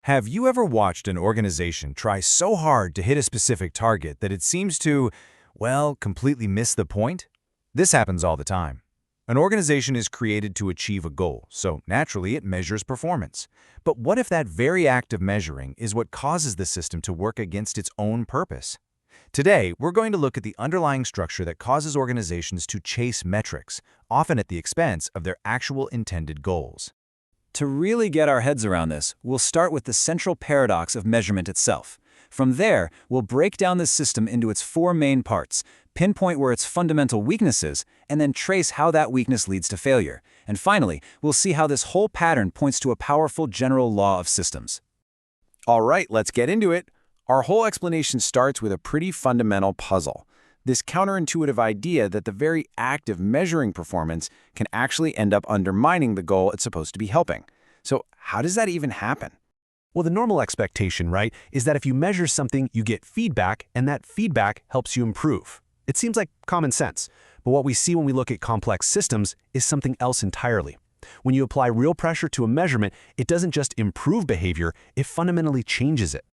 Have you ever watched an organization try so hard to hit a specific target that it seems to, well, completely miss the point? This happens all the time. An organization is created to achieve a goal, so naturally it measures performance. But what if that very act of measuring is what causes the system to work against its own purpose? Today, we're going to look at the underlying structure that causes organizations to chase metrics, often at the expense of their actual intended goals. To really get our heads around this, we'll start with the central paradox of measurement itself. From there, we'll break down this system into its four main parts, pinpoint where its fundamental weakness is, and then trace how that weakness leads to failure. And finally, we'll see how this whole pattern points to a powerful general law of systems. All right, let's get into it. Our whole explanation starts with a pretty fundamental puzzle. This counterintuitive idea that the very act of measuring performance can actually end up undermining the goal it's supposed to be helping. So how does that even happen? Well, the normal expectation, right, is that if you measure something, you get feedback, and that feedback helps you improve. It seems like common sense, but what we see when we look at complex systems is something else entirely. When you apply real pressure to a measurement, it doesn't just improve behavior, it fundamentally changes it.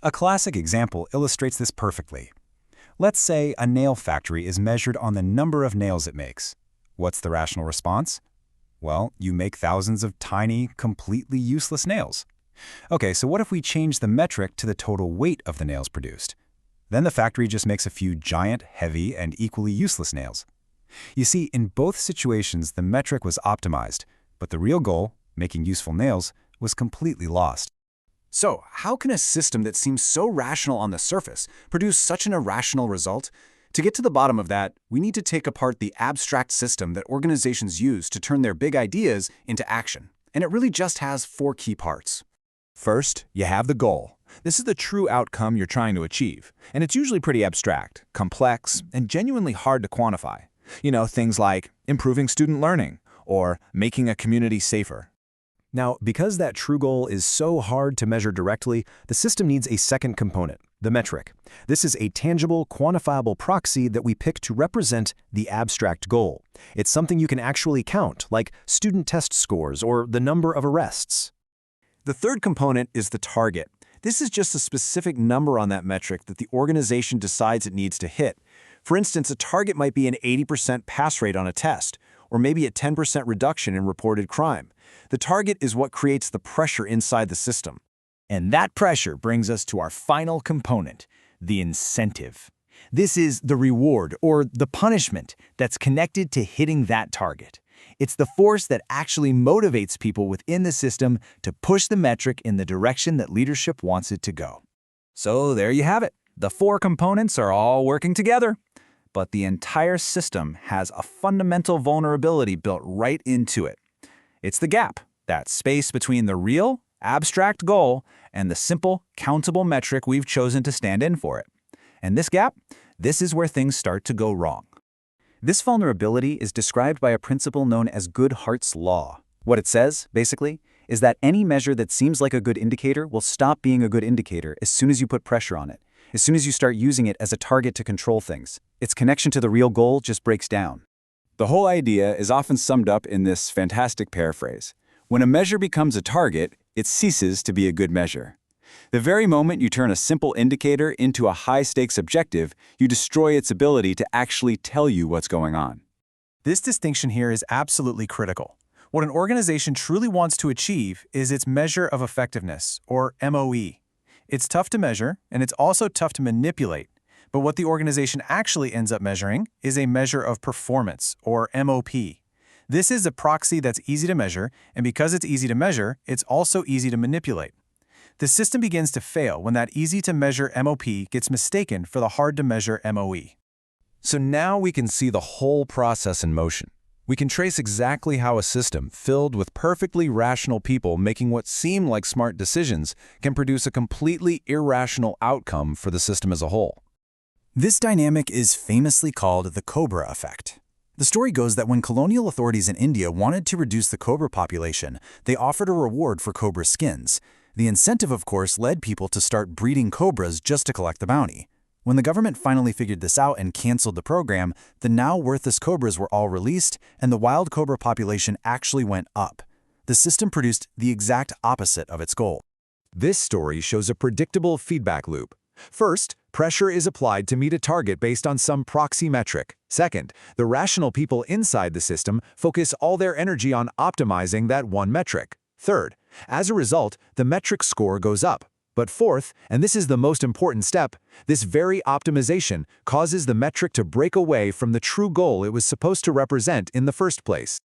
A classic example illustrates this perfectly. Let's say a nail factory is measured on the number of nails it makes. What's the rational response? Well, you make thousands of tiny, completely useless nails. Okay, so what if we change the metric to the total weight of the nails produced? Then the factory just makes a few giant, heavy, and equally useless nails. You see, in both situations, the metric was optimized, but the real goal, making useful nails, was completely lost. So, how can a system that seems so rational on the surface produce such an irrational result? To get to the bottom of that, we need to take apart the abstract system that organizations use to turn their big ideas into action. And it really just has four key parts. First, you have the goal. This is the true outcome you're trying to achieve, and it's usually pretty abstract, complex, and genuinely hard to quantify. Things like improving student learning or making a community safer. Now, because that true goal is so hard to measure directly, the system needs a second component, the metric. This is a tangible, quantifiable proxy that we pick to represent the abstract goal. It's something you can actually count, like student test scores or the number of arrests. The third component is the target. This is just a specific number on that metric that the organization decides it needs to hit. For instance, a target might be an 80% pass rate on a test, or maybe a 10% reduction in reported crime. The target is what creates the pressure inside the system. And that pressure brings us to our final component, the incentive. This is the reward or the punishment that's connected to hitting that target. It's the force that actually motivates people within the system to push the metric in the direction that leadership wants it to go. So there you have it. The four components are all working together. But the entire system has a fundamental vulnerability built right into it. It's the gap, that space between the real, abstract goal and the simple, countable metric we've chosen to stand in for it. And this gap, this is where things start to go wrong. This vulnerability is described by a principle known as Goodhart's law. What it says, basically, is that any measure that seems like a good indicator will stop being a good indicator as soon as you put pressure on it, as soon as you start using it as a target to control things. Its connection to the real goal just breaks down. The whole idea is often summed up in this fantastic paraphrase. When a measure becomes a target, it ceases to be a good measure. The very moment you turn a simple indicator into a high-stakes objective, you destroy its ability to actually tell you what's going on. This distinction here is absolutely critical. What an organization truly wants to achieve is its measure of effectiveness, or MOE. It's tough to measure, and it's also tough to manipulate. But what the organization actually ends up measuring is a measure of performance, or MOP. This is a proxy that's easy to measure, and because it's easy to measure, it's also easy to manipulate. The system begins to fail when that easy-to-measure MOP gets mistaken for the hard-to-measure MOE. So now we can see the whole process in motion. We can trace exactly how a system filled with perfectly rational people making what seem like smart decisions can produce a completely irrational outcome for the system as a whole. This dynamic is famously called the cobra effect. The story goes that when colonial authorities in India wanted to reduce the cobra population, they offered a reward for cobra skins. The incentive, of course, led people to start breeding cobras just to collect the bounty. When the government finally figured this out and canceled the program, the now worthless cobras were all released, and the wild cobra population actually went up. The system produced the exact opposite of its goal. This story shows a predictable feedback loop. First, pressure is applied to meet a target based on some proxy metric. Second, the rational people inside the system focus all their energy on optimizing that one metric. Third, as a result, the metric score goes up. But fourth, and this is the most important step, this very optimization causes the metric to break away from the true goal it was supposed to represent in the first place.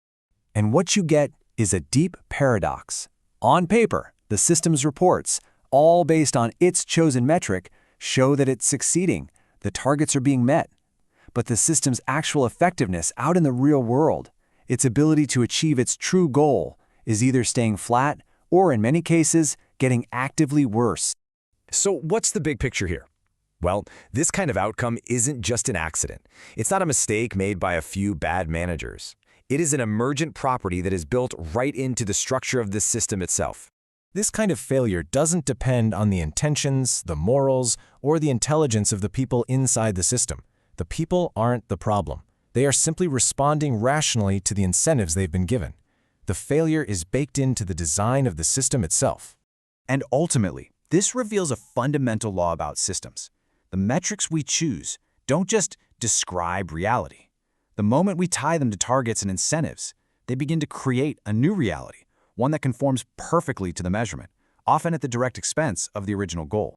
And what you get is a deep paradox. On paper, the system's reports, all based on its chosen metric, show that it's succeeding, the targets are being met. But the system's actual effectiveness out in the real world, its ability to achieve its true goal, is either staying flat or, in many cases, getting actively worse. So what's the big picture here? Well, this kind of outcome isn't just an accident. It's not a mistake made by a few bad managers. It is an emergent property that is built right into the structure of this system itself. This kind of failure doesn't depend on the intentions, the morals, or the intelligence of the people inside the system. The people aren't the problem. They are simply responding rationally to the incentives they've been given. The failure is baked into the design of the system itself. And ultimately, this reveals a fundamental law about systems. The metrics we choose don't just describe reality. The moment we tie them to targets and incentives, they begin to create a new reality, one that conforms perfectly to the measurement, often at the direct expense of the original goal.